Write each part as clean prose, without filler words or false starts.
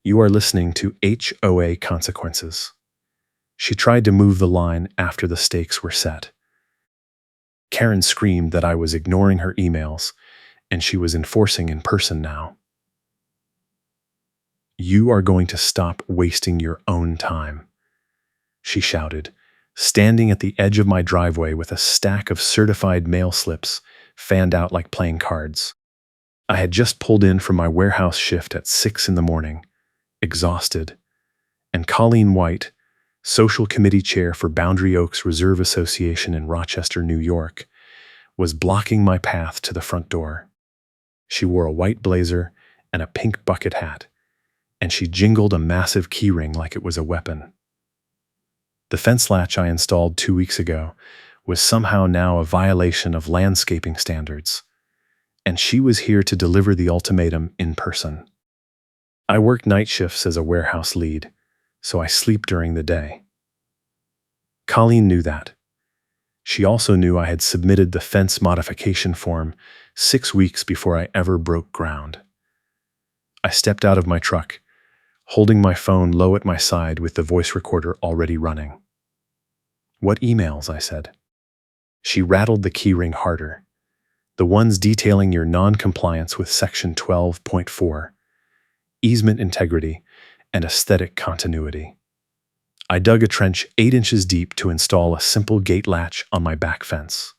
You are listening to HOA Consequences. She tried to move the line after the stakes were set. Karen screamed that I was ignoring her emails, and she was enforcing in person now. You are going to stop wasting your own time, she shouted, standing at the edge of my driveway with a stack of certified mail slips fanned out like playing cards. I had just pulled in from my warehouse shift at 6 in the morning, exhausted, and Colleen White, social committee chair for Boundary Oaks Reserve Association in Rochester, New York, was blocking my path to the front door. She wore a white blazer and a pink bucket hat, and she jingled a massive keyring like it was a weapon. The fence latch I installed 2 weeks ago was somehow now a violation of landscaping standards, and she was here to deliver the ultimatum in person. I work night shifts as a warehouse lead, so I sleep during the day. Colleen knew that. She also knew I had submitted the fence modification form 6 weeks before I ever broke ground. I stepped out of my truck, holding my phone low at my side with the voice recorder already running. "What emails?" I said. She rattled the keyring harder. "The ones detailing your non-compliance with Section 12.4, easement integrity, and aesthetic continuity." I dug a trench 8 inches deep to install a simple gate latch on my back fence.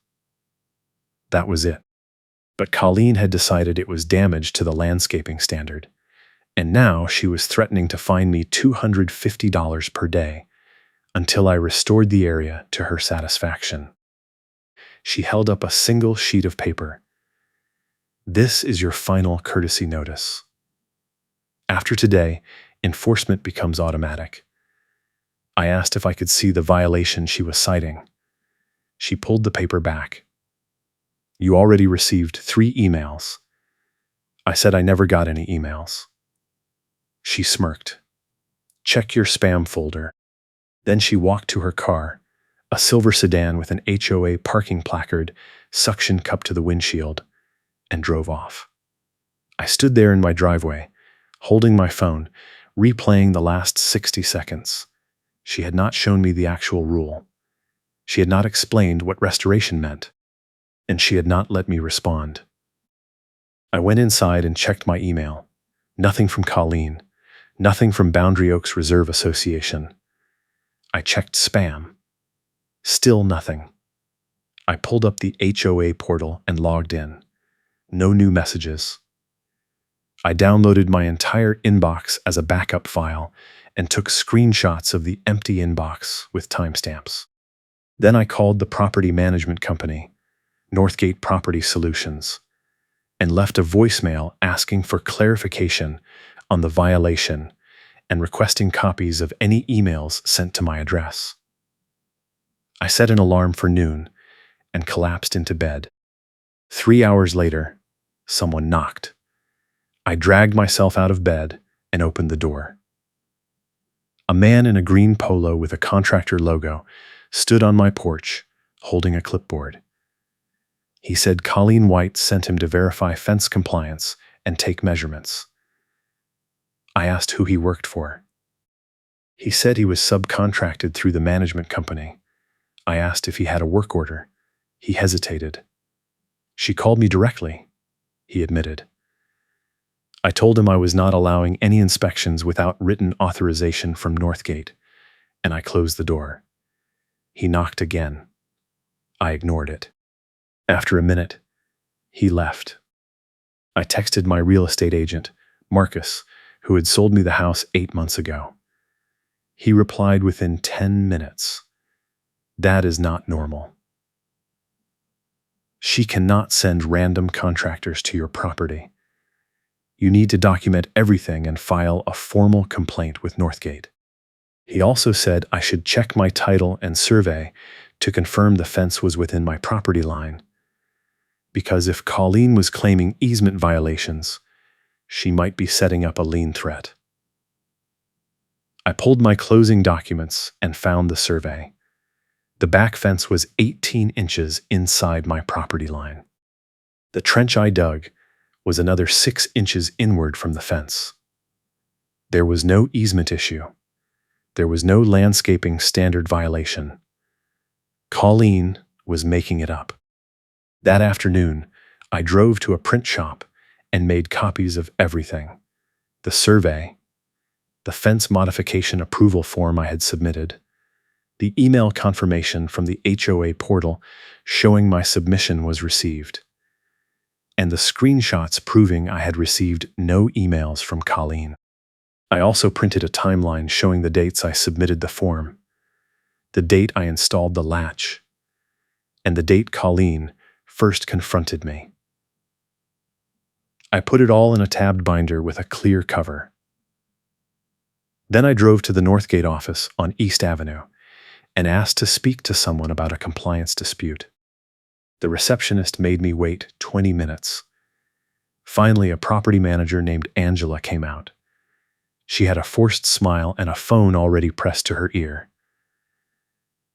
That was it. But Colleen had decided it was damage to the landscaping standard, and now she was threatening to fine me $250 per day until I restored the area to her satisfaction. She held up a single sheet of paper. "This is your final courtesy notice. After today, enforcement becomes automatic." I asked if I could see the violation she was citing. She pulled the paper back. "You already received 3 emails." I said I never got any emails. She smirked. "Check your spam folder." Then she walked to her car, a silver sedan with an HOA parking placard suction cupped to the windshield, and drove off. I stood there in my driveway, holding my phone, replaying the last 60 seconds. She had not shown me the actual rule. She had not explained what restoration meant, and she had not let me respond. I went inside and checked my email. Nothing from Colleen. Nothing from Boundary Oaks Reserve Association. I checked spam. Still nothing. I pulled up the HOA portal and logged in. No new messages. I downloaded my entire inbox as a backup file and took screenshots of the empty inbox with timestamps. Then I called the property management company, Northgate Property Solutions, and left a voicemail asking for clarification on the violation and requesting copies of any emails sent to my address. I set an alarm for noon and collapsed into bed. 3 hours later, someone knocked. I dragged myself out of bed and opened the door. A man in a green polo with a contractor logo stood on my porch, holding a clipboard. He said Colleen White sent him to verify fence compliance and take measurements. I asked who he worked for. He said he was subcontracted through the management company. I asked if he had a work order. He hesitated. "She called me directly," he admitted. I told him I was not allowing any inspections without written authorization from Northgate, and I closed the door. He knocked again. I ignored it. After a minute, he left. I texted my real estate agent, Marcus, who had sold me the house 8 months ago. He replied within 10 minutes. "That is not normal. She cannot send random contractors to your property. You need to document everything and file a formal complaint with Northgate." He also said I should check my title and survey to confirm the fence was within my property line, because if Colleen was claiming easement violations, she might be setting up a lien threat. I pulled my closing documents and found the survey. The back fence was 18 inches inside my property line. The trench I dug was another 6 inches inward from the fence. There was no easement issue. There was no landscaping standard violation. Colleen was making it up. That afternoon, I drove to a print shop and made copies of everything. The survey, the fence modification approval form I had submitted, the email confirmation from the HOA portal showing my submission was received, and the screenshots proving I had received no emails from Colleen. I also printed a timeline showing the dates I submitted the form, the date I installed the latch, and the date Colleen first confronted me. I put it all in a tabbed binder with a clear cover. Then I drove to the Northgate office on East Avenue and asked to speak to someone about a compliance dispute. The receptionist made me wait 20 minutes. Finally, a property manager named Angela came out. She had a forced smile and a phone already pressed to her ear.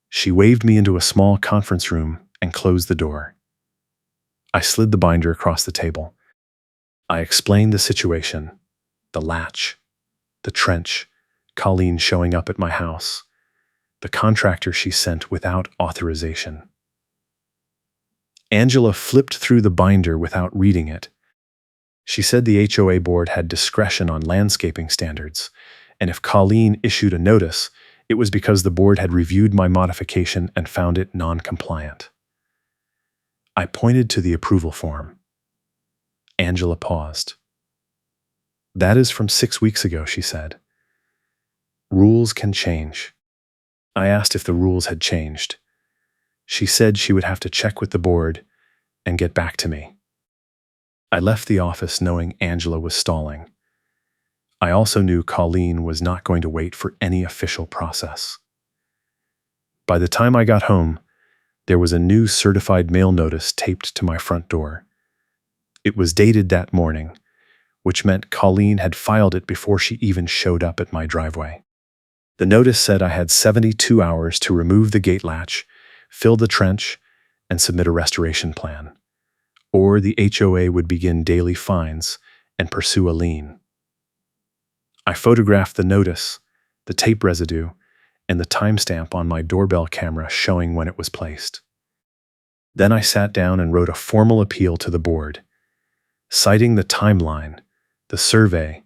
She waved me into a small conference room and closed the door. I slid the binder across the table. I explained the situation, the latch, the trench, Colleen showing up at my house, the contractor she sent without authorization. Angela flipped through the binder without reading it. She said the HOA board had discretion on landscaping standards, and if Colleen issued a notice, it was because the board had reviewed my modification and found it non-compliant. I pointed to the approval form. Angela paused. "That is from 6 weeks ago," she said. "Rules can change." I asked if the rules had changed. She said she would have to check with the board and get back to me. I left the office knowing Angela was stalling. I also knew Colleen was not going to wait for any official process. By the time I got home, there was a new certified mail notice taped to my front door. It was dated that morning, which meant Colleen had filed it before she even showed up at my driveway. The notice said I had 72 hours to remove the gate latch, fill the trench, and submit a restoration plan, or the HOA would begin daily fines and pursue a lien. I photographed the notice, the tape residue, and the timestamp on my doorbell camera showing when it was placed. Then I sat down and wrote a formal appeal to the board, citing the timeline, the survey,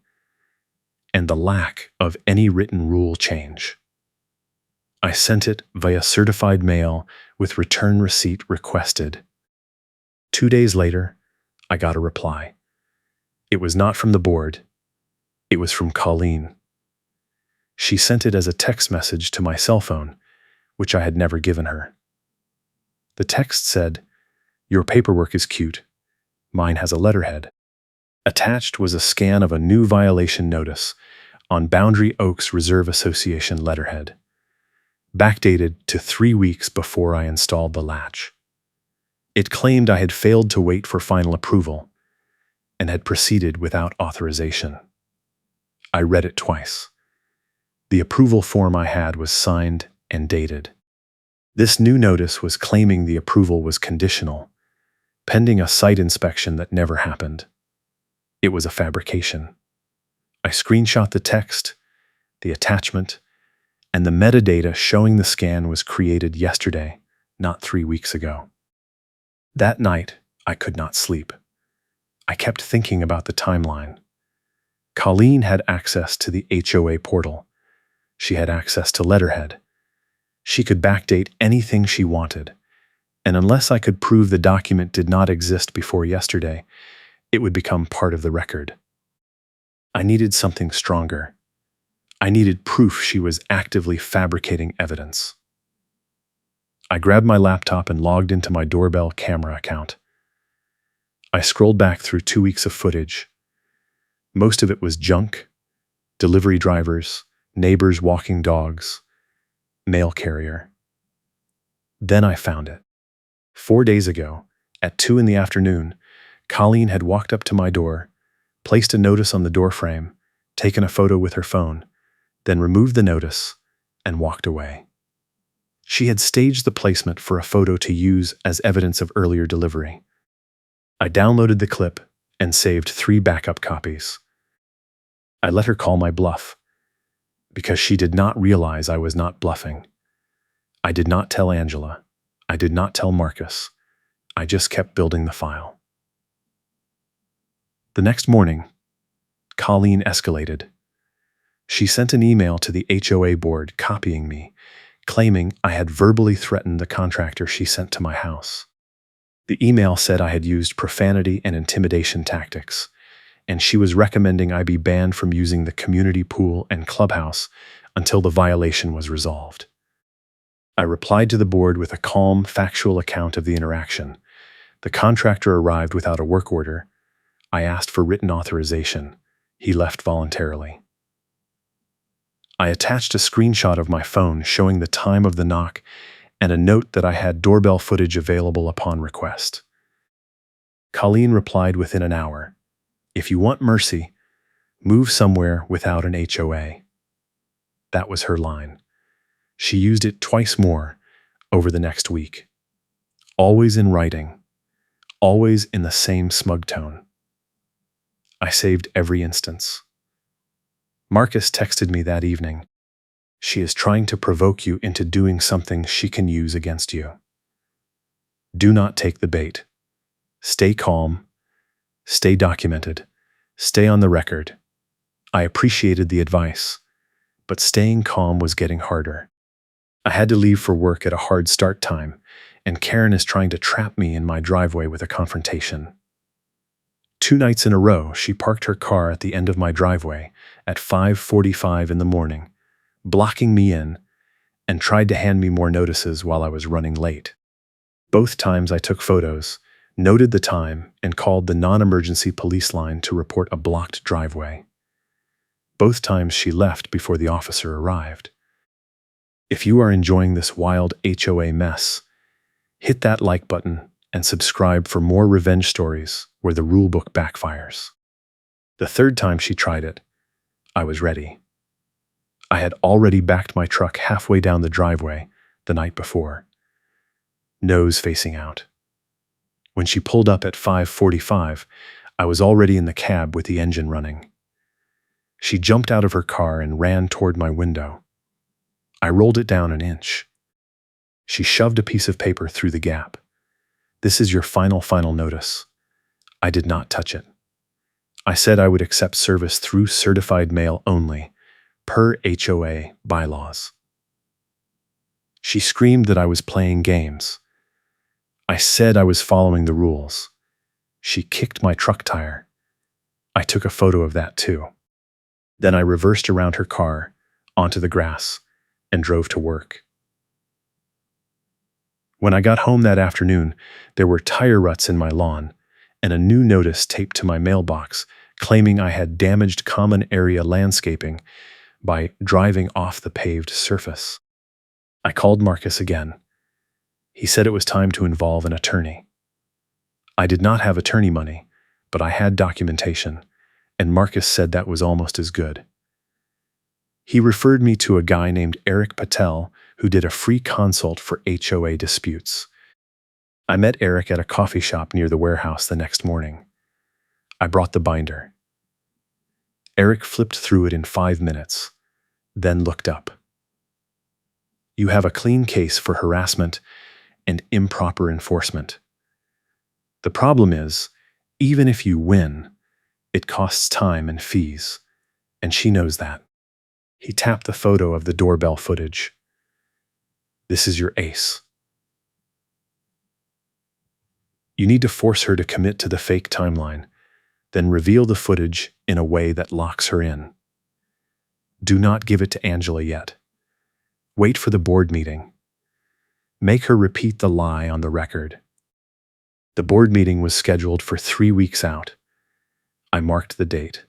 and the lack of any written rule change. I sent it via certified mail with return receipt requested. 2 days later, I got a reply. It was not from the board. It was from Colleen. She sent it as a text message to my cell phone, which I had never given her. The text said, "Your paperwork is cute. Mine has a letterhead." Attached was a scan of a new violation notice on Boundary Oaks Reserve Association letterhead, backdated to 3 weeks before I installed the latch. It claimed I had failed to wait for final approval and had proceeded without authorization. I read it twice. The approval form I had was signed and dated. This new notice was claiming the approval was conditional, pending a site inspection that never happened. It was a fabrication. I screenshot the text, the attachment, and the metadata showing the scan was created yesterday, not 3 weeks ago. That night, I could not sleep. I kept thinking about the timeline. Colleen had access to the HOA portal. She had access to letterhead. She could backdate anything she wanted, and unless I could prove the document did not exist before yesterday, it would become part of the record. I needed something stronger. I needed proof she was actively fabricating evidence. I grabbed my laptop and logged into my doorbell camera account. I scrolled back through 2 weeks of footage. Most of it was junk, delivery drivers, neighbors walking dogs, mail carrier. Then I found it. 4 days ago, at 2 in the afternoon, Colleen had walked up to my door, placed a notice on the doorframe, taken a photo with her phone, then removed the notice and walked away. She had staged the placement for a photo to use as evidence of earlier delivery. I downloaded the clip and saved 3 backup copies. I let her call my bluff, because she did not realize I was not bluffing. I did not tell Angela. I did not tell Marcus. I just kept building the file. The next morning, Colleen escalated. She sent an email to the HOA board copying me, claiming I had verbally threatened the contractor she sent to my house. The email said I had used profanity and intimidation tactics, and she was recommending I be banned from using the community pool and clubhouse until the violation was resolved. I replied to the board with a calm, factual account of the interaction. The contractor arrived without a work order. I asked for written authorization. He left voluntarily. I attached a screenshot of my phone showing the time of the knock and a note that I had doorbell footage available upon request. Colleen replied within an hour, "If you want mercy, move somewhere without an HOA." That was her line. She used it twice more over the next week. Always in writing, always in the same smug tone. I saved every instance. Marcus texted me that evening. "She is trying to provoke you into doing something she can use against you. Do not take the bait. Stay calm. Stay documented. Stay on the record." I appreciated the advice, but staying calm was getting harder. I had to leave for work at a hard start time, and Karen is trying to trap me in my driveway with a confrontation. 2 nights in a row, she parked her car at the end of my driveway at 5:45 in the morning, blocking me in, and tried to hand me more notices while I was running late. Both times I took photos, noted the time, and called the non-emergency police line to report a blocked driveway. Both times she left before the officer arrived. If you are enjoying this wild HOA mess, hit that like button and subscribe for more revenge stories where the rulebook backfires. The third time she tried it, I was ready. I had already backed my truck halfway down the driveway the night before, nose facing out. When she pulled up at 5:45, I was already in the cab with the engine running. She jumped out of her car and ran toward my window. I rolled it down an inch. She shoved a piece of paper through the gap. "This is your final notice." I did not touch it. I said I would accept service through certified mail only, per HOA bylaws. She screamed that I was playing games. I said I was following the rules. She kicked my truck tire. I took a photo of that too. Then I reversed around her car, onto the grass, and drove to work. When I got home that afternoon, there were tire ruts in my lawn and a new notice taped to my mailbox claiming I had damaged common area landscaping by driving off the paved surface. I called Marcus again. He said it was time to involve an attorney. I did not have attorney money, but I had documentation, and Marcus said that was almost as good. He referred me to a guy named Eric Patel who did a free consult for HOA disputes. I met Eric at a coffee shop near the warehouse the next morning. I brought the binder. Eric flipped through it in 5 minutes, then looked up. "You have a clean case for harassment and improper enforcement. The problem is, even if you win, it costs time and fees, and she knows that." He tapped the photo of the doorbell footage. "This is your ace. You need to force her to commit to the fake timeline, then reveal the footage in a way that locks her in. Do not give it to Angela yet. Wait for the board meeting. Make her repeat the lie on the record." The board meeting was scheduled for 3 weeks out. I marked the date.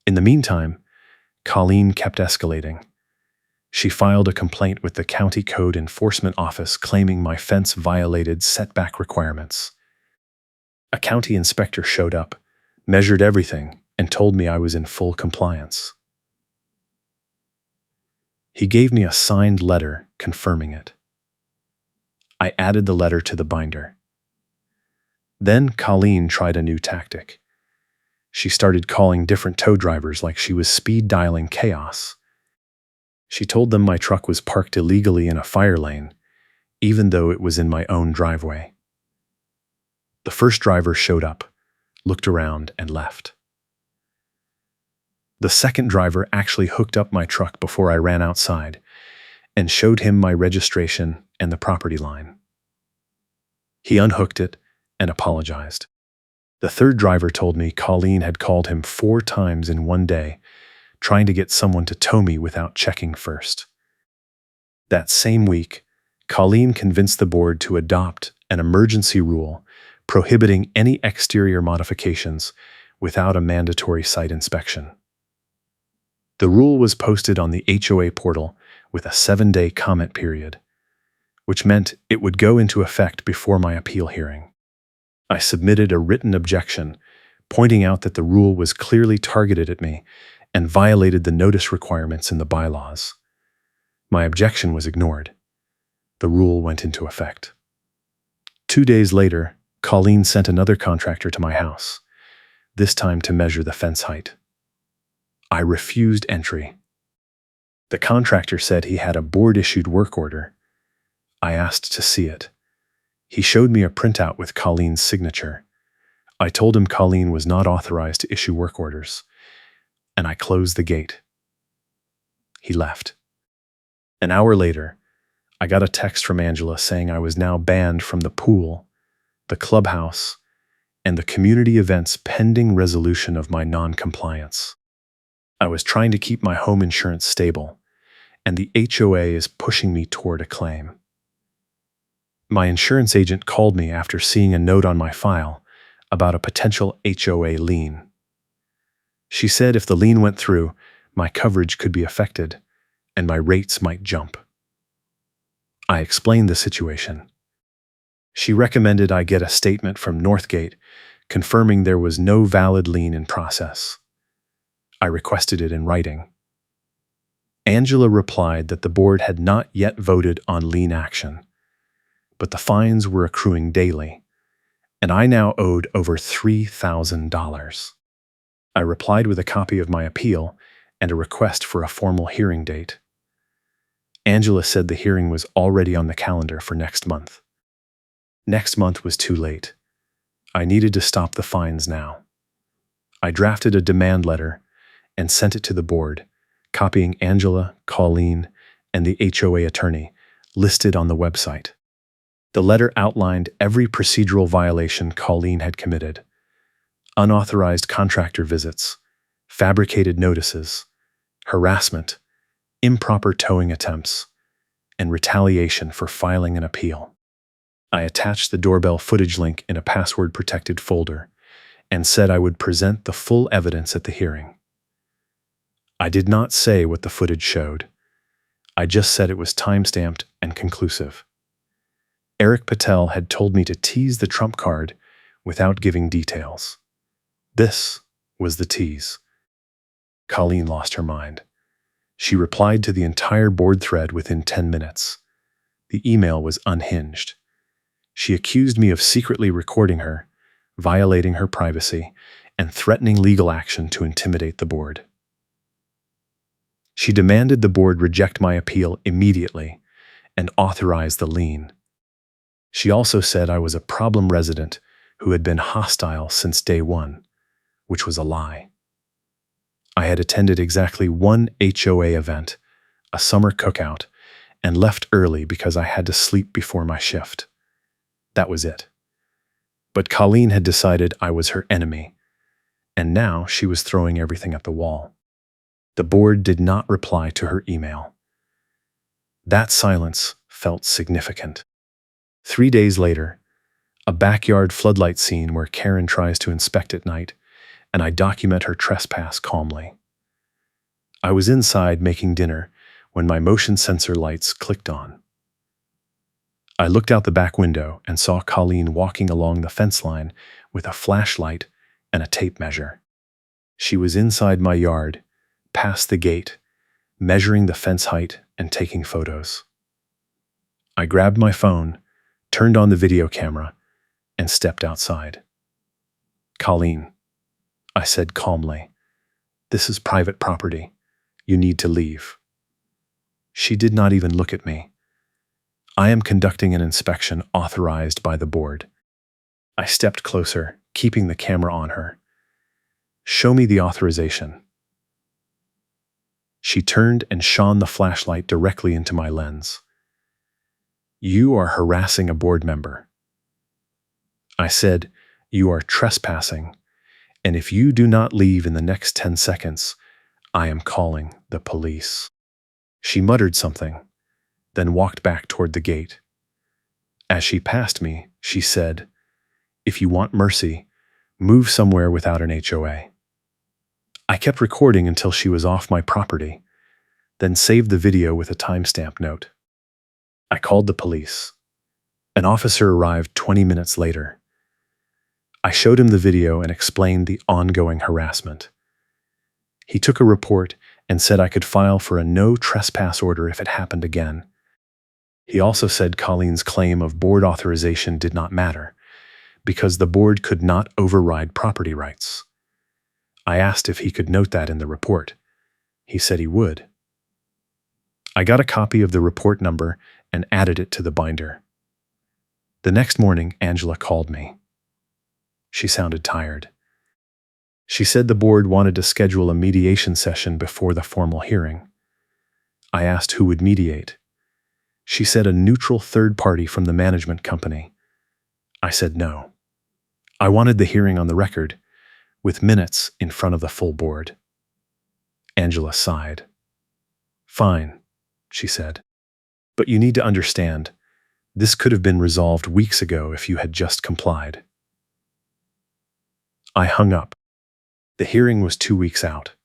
In the meantime, Colleen kept escalating. She filed a complaint with the County Code Enforcement Office claiming my fence violated setback requirements. A county inspector showed up, measured everything, and told me I was in full compliance. He gave me a signed letter confirming it. I added the letter to the binder. Then Colleen tried a new tactic. She started calling different tow drivers like she was speed dialing chaos. She told them my truck was parked illegally in a fire lane, even though it was in my own driveway. The first driver showed up, looked around, and left. The second driver actually hooked up my truck before I ran outside and showed him my registration and the property line. He unhooked it and apologized. The third driver told me Colleen had called him 4 times in one day, trying to get someone to tow me without checking first. That same week, Colleen convinced the board to adopt an emergency rule prohibiting any exterior modifications without a mandatory site inspection. The rule was posted on the HOA portal with a 7-day comment period, which meant it would go into effect before my appeal hearing. I submitted a written objection, pointing out that the rule was clearly targeted at me and violated the notice requirements in the bylaws. My objection was ignored. The rule went into effect. 2 days later, Colleen sent another contractor to my house, this time to measure the fence height. I refused entry. The contractor said he had a board-issued work order. I asked to see it. He showed me a printout with Colleen's signature. I told him Colleen was not authorized to issue work orders, and I closed the gate. He left. An hour later, I got a text from Angela saying I was now banned from the pool, the clubhouse, and the community events pending resolution of my non-compliance. I was trying to keep my home insurance stable, and the HOA is pushing me toward a claim. My insurance agent called me after seeing a note on my file about a potential HOA lien. She said if the lien went through, my coverage could be affected, and my rates might jump. I explained the situation. She recommended I get a statement from Northgate confirming there was no valid lien in process. I requested it in writing. Angela replied that the board had not yet voted on lien action, but the fines were accruing daily, and I now owed over $3,000. I replied with a copy of my appeal and a request for a formal hearing date. Angela said the hearing was already on the calendar for next month. Next month was too late. I needed to stop the fines now. I drafted a demand letter and sent it to the board, copying Angela, Colleen, and the HOA attorney listed on the website. The letter outlined every procedural violation Colleen had committed: unauthorized contractor visits, fabricated notices, harassment, improper towing attempts, and retaliation for filing an appeal. I attached the doorbell footage link in a password-protected folder and said I would present the full evidence at the hearing. I did not say what the footage showed. I just said it was time-stamped and conclusive. Eric Patel had told me to tease the trump card without giving details. This was the tease. Colleen lost her mind. She replied to the entire board thread within 10 minutes. The email was unhinged. She accused me of secretly recording her, violating her privacy, and threatening legal action to intimidate the board. She demanded the board reject my appeal immediately and authorize the lien. She also said I was a problem resident who had been hostile since day one, which was a lie. I had attended exactly one HOA event, a summer cookout, and left early because I had to sleep before my shift. That was it. But Colleen had decided I was her enemy, and now she was throwing everything at the wall. The board did not reply to her email. That silence felt significant. 3 days later, a backyard floodlight scene where Karen tries to inspect at night, and I document her trespass calmly. I was inside making dinner when my motion sensor lights clicked on. I looked out the back window and saw Colleen walking along the fence line with a flashlight and a tape measure. She was inside my yard, past the gate, measuring the fence height and taking photos. I grabbed my phone, turned on the video camera, and stepped outside. "Colleen, I said calmly. "This is private property. You need to leave." She did not even look at me. "I am conducting an inspection authorized by the board." I stepped closer, keeping the camera on her. "Show me the authorization." She turned and shone the flashlight directly into my lens. "You are harassing a board member." I said, "You are trespassing, and if you do not leave in the next 10 seconds, I am calling the police." She muttered something, then walked back toward the gate. As she passed me, she said, "If you want mercy, move somewhere without an HOA." I kept recording until she was off my property, then saved the video with a timestamp note. I called the police. An officer arrived 20 minutes later. I showed him the video and explained the ongoing harassment. He took a report and said I could file for a no trespass order if it happened again. He also said Colleen's claim of board authorization did not matter, because the board could not override property rights. I asked if he could note that in the report. He said he would. I got a copy of the report number and added it to the binder. The next morning, Angela called me. She sounded tired. She said the board wanted to schedule a mediation session before the formal hearing. I asked who would mediate. She said a neutral third party from the management company. I said no. I wanted the hearing on the record, with minutes in front of the full board. Angela sighed. "Fine," she said. "But you need to understand, this could have been resolved weeks ago if you had just complied." I hung up. The hearing was 2 weeks out.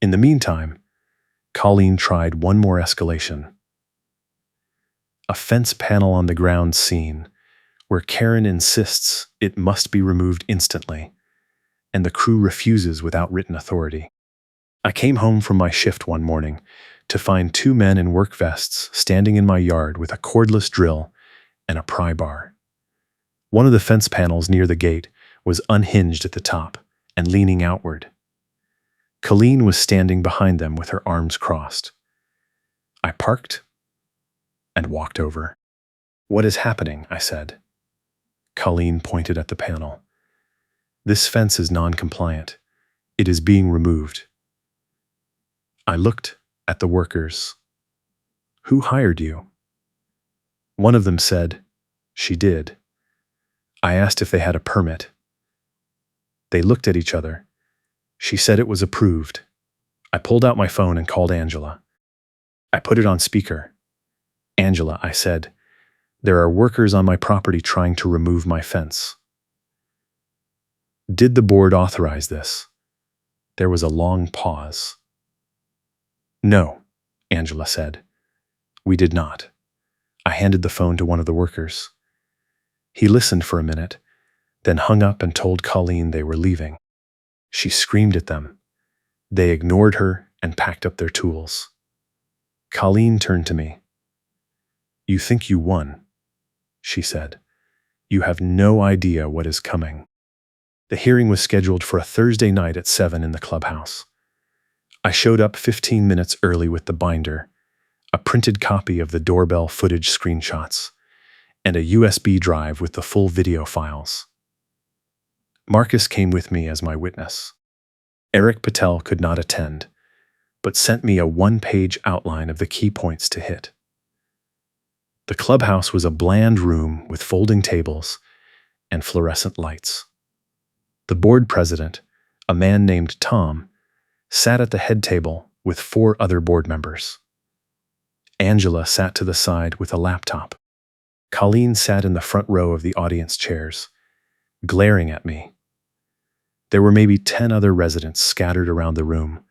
In the meantime, Colleen tried one more escalation. A fence panel on the ground scene, where Karen insists it must be removed instantly, and the crew refuses without written authority. I came home from my shift one morning to find 2 men in work vests standing in my yard with a cordless drill and a pry bar. One of the fence panels near the gate was unhinged at the top and leaning outward. Colleen was standing behind them with her arms crossed. I parked and walked over. "What is happening?" I said. Colleen pointed at the panel. "This fence is non-compliant. It is being removed." I looked at the workers. "Who hired you?" One of them said, "She did." I asked if they had a permit. They looked at each other. She said it was approved. I pulled out my phone and called Angela. I put it on speaker. "Angela," I said, "there are workers on my property trying to remove my fence." "Did the board authorize this?" There was a long pause. "No," Angela said. "We did not." I handed the phone to one of the workers. He listened for a minute, then hung up and told Colleen they were leaving. She screamed at them. They ignored her and packed up their tools. Colleen turned to me. "You think you won," she said. "You have no idea what is coming." The hearing was scheduled for a Thursday night at 7 in the clubhouse. I showed up 15 minutes early with the binder, a printed copy of the doorbell footage screenshots, and a USB drive with the full video files. Marcus came with me as my witness. Eric Patel could not attend, but sent me a 1-page outline of the key points to hit. The clubhouse was a bland room with folding tables and fluorescent lights. The board president, a man named Tom, sat at the head table with 4 other board members. Angela sat to the side with a laptop. Colleen sat in the front row of the audience chairs, glaring at me. There were maybe 10 other residents scattered around the room,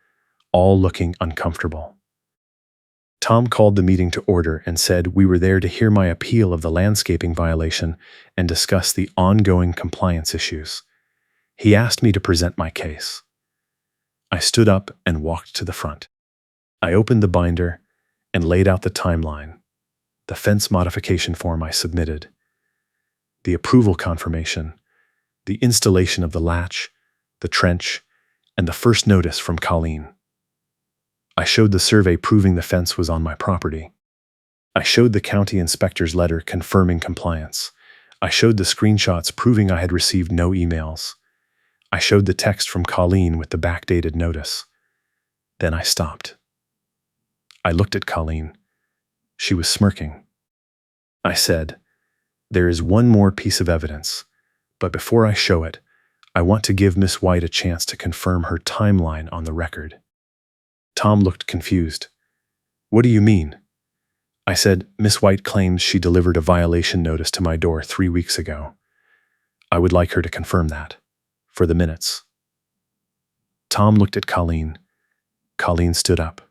all looking uncomfortable. Tom called the meeting to order and said we were there to hear my appeal of the landscaping violation and discuss the ongoing compliance issues. He asked me to present my case. I stood up and walked to the front. I opened the binder and laid out the timeline, the fence modification form I submitted, the approval confirmation, the installation of the latch, the trench, and the first notice from Colleen. I showed the survey proving the fence was on my property. I showed the county inspector's letter confirming compliance. I showed the screenshots proving I had received no emails. I showed the text from Colleen with the backdated notice. Then I stopped. I looked at Colleen. She was smirking. I said, "There is one more piece of evidence, but before I show it, I want to give Miss White a chance to confirm her timeline on the record." Tom looked confused. "What do you mean?" I said, "Miss White claims she delivered a violation notice to my door 3 weeks ago. I would like her to confirm that, for the minutes." Tom looked at Colleen. Colleen stood up.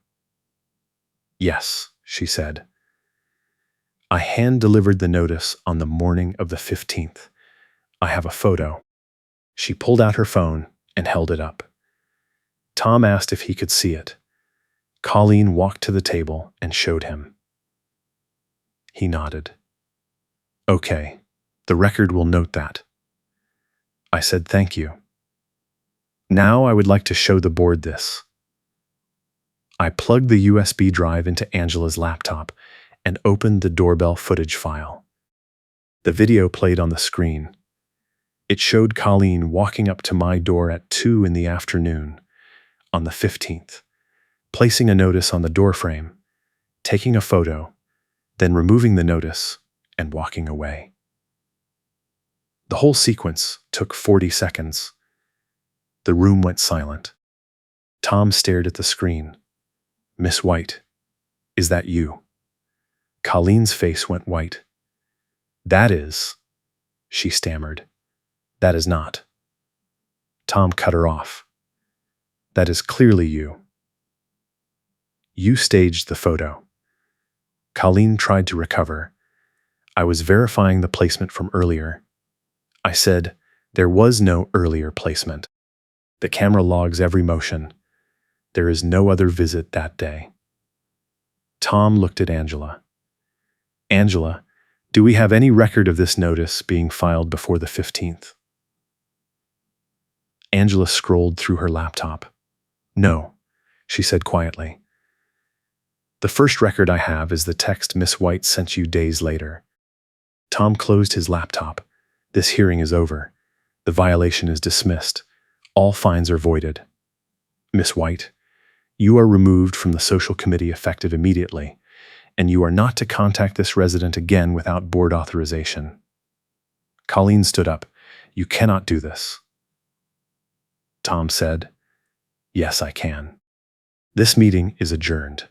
"Yes," she said. "I hand-delivered the notice on the morning of the 15th. I have a photo." She pulled out her phone and held it up. Tom asked if he could see it. Colleen walked to the table and showed him. He nodded. "Okay, the record will note that." I said thank you. "Now I would like to show the board this." I plugged the USB drive into Angela's laptop and opened the doorbell footage file. The video played on the screen. It showed Colleen walking up to my door at 2 in the afternoon on the 15th, placing a notice on the doorframe, taking a photo, then removing the notice and walking away. The whole sequence took 40 seconds. The room went silent. Tom stared at the screen. "Miss White, is that you?" Colleen's face went white. "That is," she stammered. "That is not." Tom cut her off. "That is clearly you. You staged the photo." Colleen tried to recover. "I was verifying the placement from earlier." I said, "There was no earlier placement. The camera logs every motion. There is no other visit that day." Tom looked at Angela. "Angela, do we have any record of this notice being filed before the 15th? Angela scrolled through her laptop. "No," she said quietly. "The first record I have is the text Miss White sent you days later." Tom closed his laptop. "This hearing is over. The violation is dismissed. All fines are voided. Miss White, you are removed from the social committee effective immediately, and you are not to contact this resident again without board authorization." Colleen stood up. "You cannot do this." Tom said, "Yes, I can. This meeting is adjourned."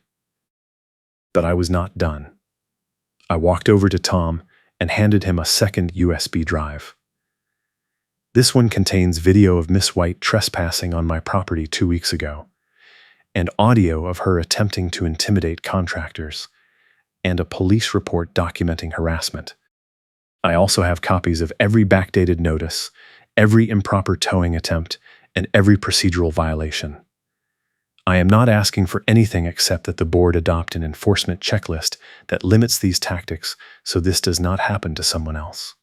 But I was not done. I walked over to Tom and handed him a second USB drive. This one contains video of Miss White trespassing on my property 2 weeks ago, and audio of her attempting to intimidate contractors, and a police report documenting harassment. I also have copies of every backdated notice, every improper towing attempt, and every procedural violation. I am not asking for anything except that the board adopt an enforcement checklist that limits these tactics so this does not happen to someone else.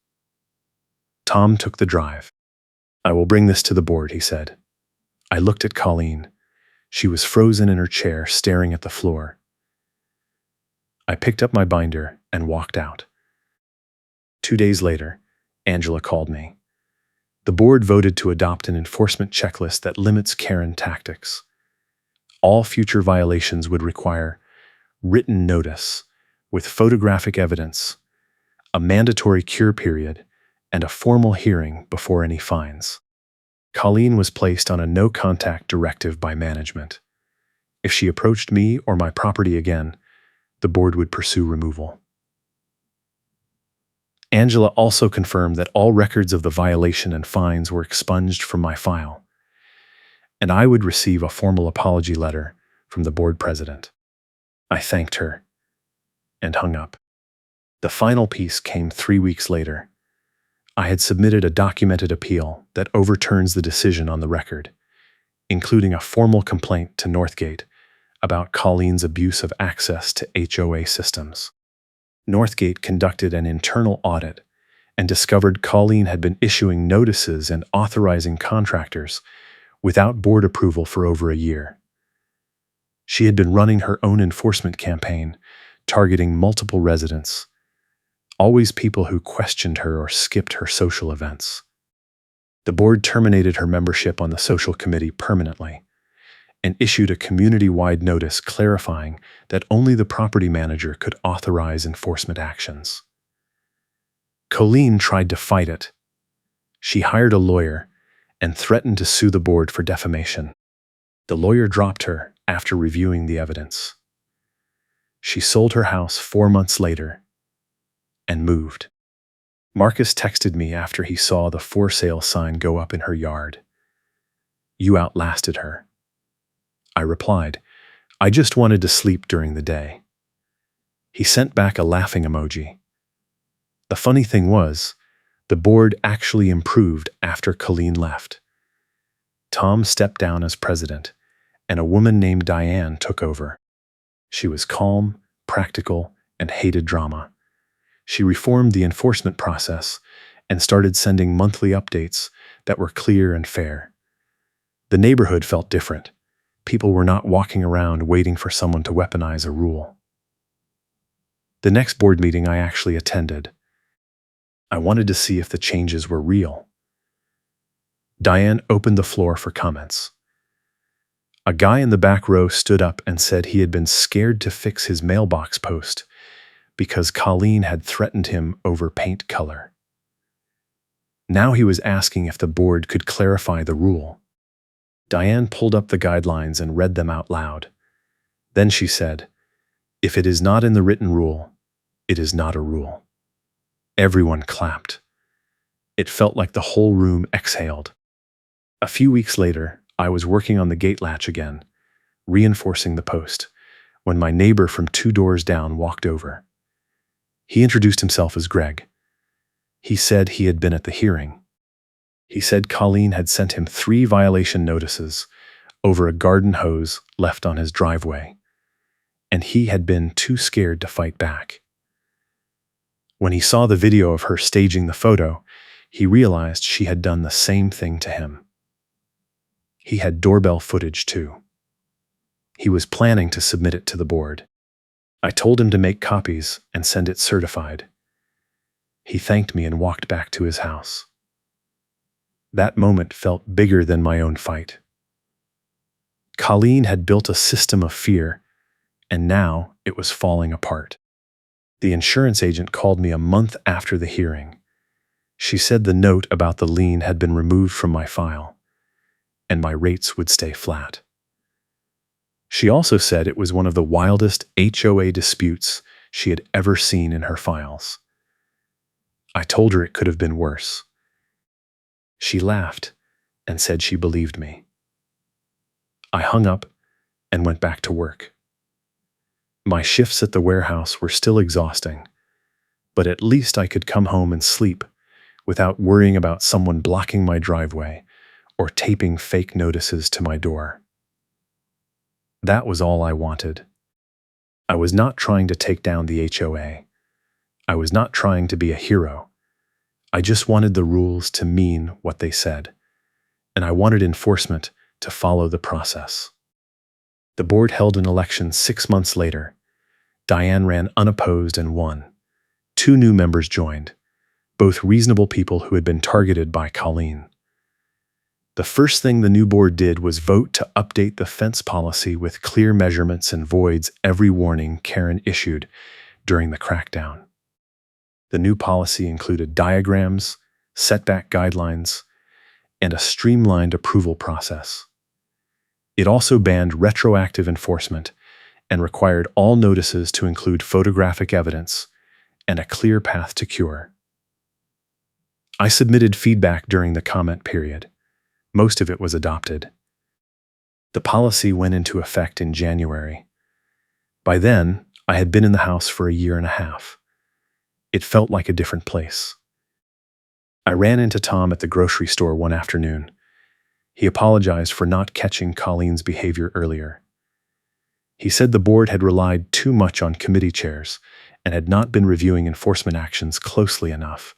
Tom took the drive. "I will bring this to the board," he said. I looked at Colleen. She was frozen in her chair, staring at the floor. I picked up my binder and walked out. 2 days later, Angela called me. The board voted to adopt an enforcement checklist that limits Karen tactics. All future violations would require written notice with photographic evidence, a mandatory cure period, and a formal hearing before any fines. Colleen was placed on a no-contact directive by management. If she approached me or my property again, the board would pursue removal. Angela also confirmed that all records of the violation and fines were expunged from my file, and I would receive a formal apology letter from the board president. I thanked her and hung up. The final piece came 3 weeks later. I had submitted a documented appeal that overturns the decision on the record, including a formal complaint to Northgate about Colleen's abuse of access to HOA systems. Northgate conducted an internal audit and discovered Colleen had been issuing notices and authorizing contractors without board approval for over a year. She had been running her own enforcement campaign, targeting multiple residents, always people who questioned her or skipped her social events. The board terminated her membership on the social committee permanently and issued a community-wide notice clarifying that only the property manager could authorize enforcement actions. Colleen tried to fight it. She hired a lawyer and threatened to sue the board for defamation. The lawyer dropped her after reviewing the evidence. She sold her house 4 months later and moved. Marcus texted me after he saw the for sale sign go up in her yard. "You outlasted her." I replied, "I just wanted to sleep during the day." He sent back a laughing emoji. The funny thing was, the board actually improved after Colleen left. Tom stepped down as president, and a woman named Diane took over. She was calm, practical, and hated drama. She reformed the enforcement process and started sending monthly updates that were clear and fair. The neighborhood felt different. People were not walking around waiting for someone to weaponize a rule. The next board meeting I actually attended. I wanted to see if the changes were real. Diane opened the floor for comments. A guy in the back row stood up and said he had been scared to fix his mailbox post because Colleen had threatened him over paint color. Now he was asking if the board could clarify the rule. Diane pulled up the guidelines and read them out loud. Then she said, "If it is not in the written rule, it is not a rule." Everyone clapped. It felt like the whole room exhaled. A few weeks later, I was working on the gate latch again, reinforcing the post, when my neighbor from 2 doors down walked over. He introduced himself as Greg. He said he had been at the hearing. He said Colleen had sent him 3 violation notices over a garden hose left on his driveway, and he had been too scared to fight back. When he saw the video of her staging the photo, he realized she had done the same thing to him. He had doorbell footage too. He was planning to submit it to the board. I told him to make copies and send it certified. He thanked me and walked back to his house. That moment felt bigger than my own fight. Colleen had built a system of fear, and now it was falling apart. The insurance agent called me a month after the hearing. She said the note about the lien had been removed from my file, and my rates would stay flat. She also said it was one of the wildest HOA disputes she had ever seen in her files. I told her it could have been worse. She laughed and said she believed me. I hung up and went back to work. My shifts at the warehouse were still exhausting, but at least I could come home and sleep without worrying about someone blocking my driveway or taping fake notices to my door. That was all I wanted. I was not trying to take down the HOA. I was not trying to be a hero. I just wanted the rules to mean what they said, and I wanted enforcement to follow the process. The board held an election 6 months later. Diane ran unopposed and won. 2 new members joined, both reasonable people who had been targeted by Colleen. The first thing the new board did was vote to update the fence policy with clear measurements and voids every warning Karen issued during the crackdown. The new policy included diagrams, setback guidelines, and a streamlined approval process. It also banned retroactive enforcement and required all notices to include photographic evidence and a clear path to cure. I submitted feedback during the comment period. Most of it was adopted. The policy went into effect in January. By then, I had been in the house for a year and a half. It felt like a different place. I ran into Tom at the grocery store one afternoon. He apologized for not catching Colleen's behavior earlier. He said the board had relied too much on committee chairs and had not been reviewing enforcement actions closely enough.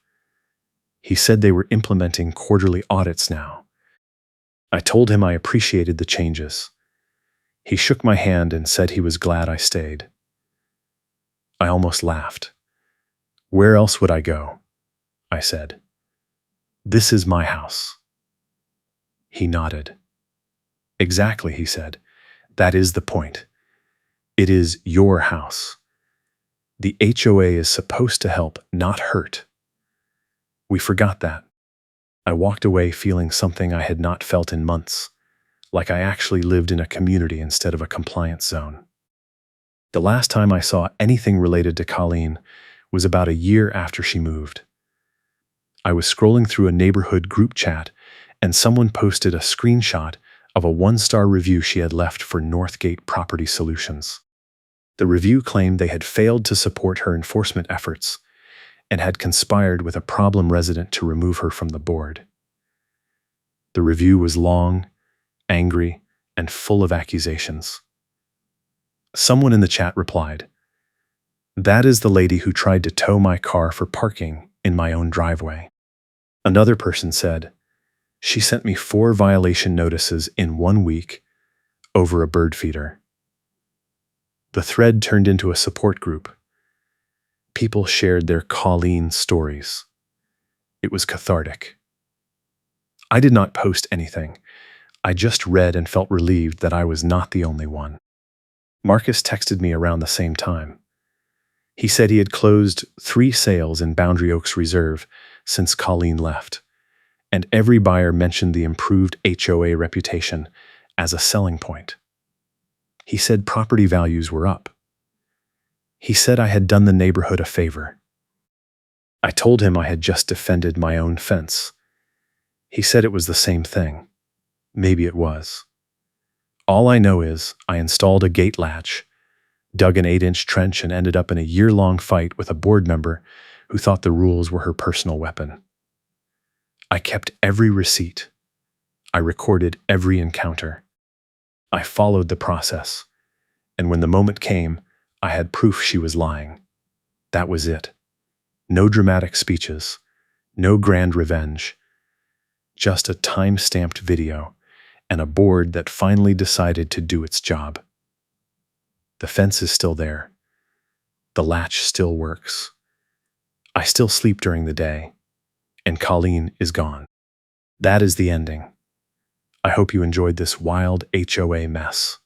He said they were implementing quarterly audits now. I told him I appreciated the changes. He shook my hand and said he was glad I stayed. I almost laughed. "Where else would I go?" I said. "This is my house." He nodded. "Exactly," he said. "That is the point. It is your house. The HOA is supposed to help, not hurt." We forgot that. I walked away feeling something I had not felt in months, like I actually lived in a community instead of a compliance zone. The last time I saw anything related to Colleen was about a year after she moved. I was scrolling through a neighborhood group chat, and someone posted a screenshot of a 1-star review she had left for Northgate Property Solutions. The review claimed they had failed to support her enforcement efforts and had conspired with a problem resident to remove her from the board. The review was long, angry, and full of accusations. Someone in the chat replied, "That is the lady who tried to tow my car for parking in my own driveway." Another person said, "She sent me 4 violation notices in 1 week over a bird feeder." The thread turned into a support group. People shared their Colleen stories. It was cathartic. I did not post anything. I just read and felt relieved that I was not the only one. Marcus texted me around the same time. He said he had closed 3 sales in Boundary Oaks Reserve since Colleen left, and every buyer mentioned the improved HOA reputation as a selling point. He said property values were up. He said I had done the neighborhood a favor. I told him I had just defended my own fence. He said it was the same thing. Maybe it was. All I know is I installed a gate latch, dug an 8-inch trench, and ended up in a year-long fight with a board member who thought the rules were her personal weapon. I kept every receipt. I recorded every encounter. I followed the process, and when the moment came, I had proof she was lying. That was it. No dramatic speeches, no grand revenge, just a time-stamped video and a board that finally decided to do its job. The fence is still there. The latch still works. I still sleep during the day, and Colleen is gone. That is the ending. I hope you enjoyed this wild HOA mess.